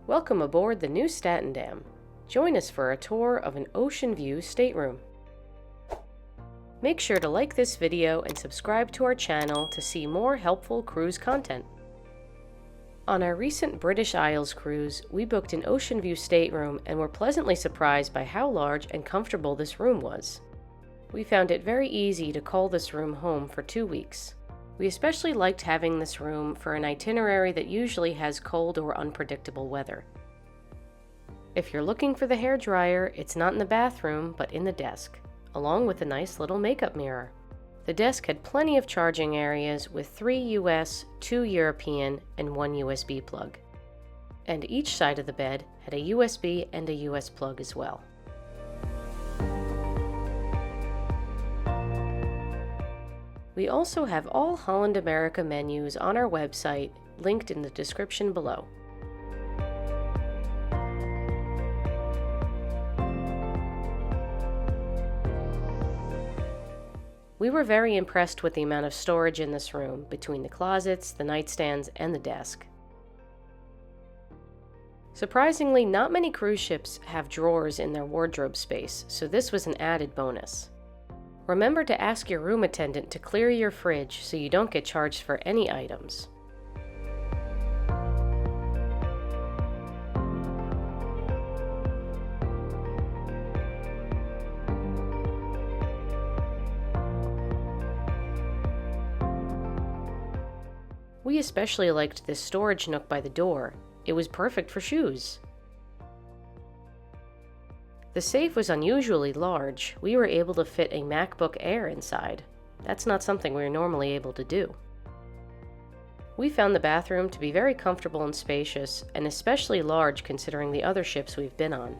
Welcome aboard the Nieuw Statendam. Join us for a tour of an Oceanview Stateroom. Make sure to like this video and subscribe to our channel to see more helpful cruise content. On our recent British Isles cruise, we booked an Oceanview Stateroom and were pleasantly surprised by how large and comfortable this room was. We found it very easy to call this room home for 2 weeks. We especially liked having this room for an itinerary that usually has cold or unpredictable weather. If you're looking for the hairdryer, it's not in the bathroom, but in the desk, along with a nice little makeup mirror. The desk had plenty of charging areas with 3 US, 2 European, and 1 USB plug. And each side of the bed had a USB and a US plug as well. We also have all Holland America menus on our website, linked in the description below. We were very impressed with the amount of storage in this room, between the closets, the nightstands, and the desk. Surprisingly, not many cruise ships have drawers in their wardrobe space, so this was an added bonus. Remember to ask your room attendant to clear your fridge so you don't get charged for any items. We especially liked this storage nook by the door. It was perfect for shoes. The safe was unusually large. We were able to fit a MacBook Air inside. That's not something we're normally able to do. We found the bathroom to be very comfortable and spacious, and especially large considering the other ships we've been on.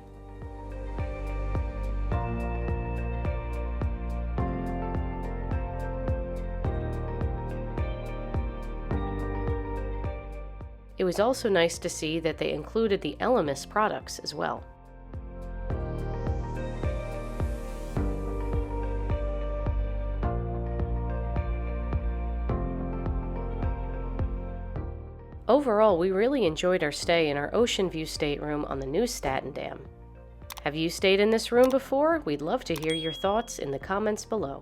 It was also nice to see that they included the Elemis products as well. Overall, we really enjoyed our stay in our Oceanview Stateroom on the Nieuw Statendam. Have you stayed in this room before? We'd love to hear your thoughts in the comments below.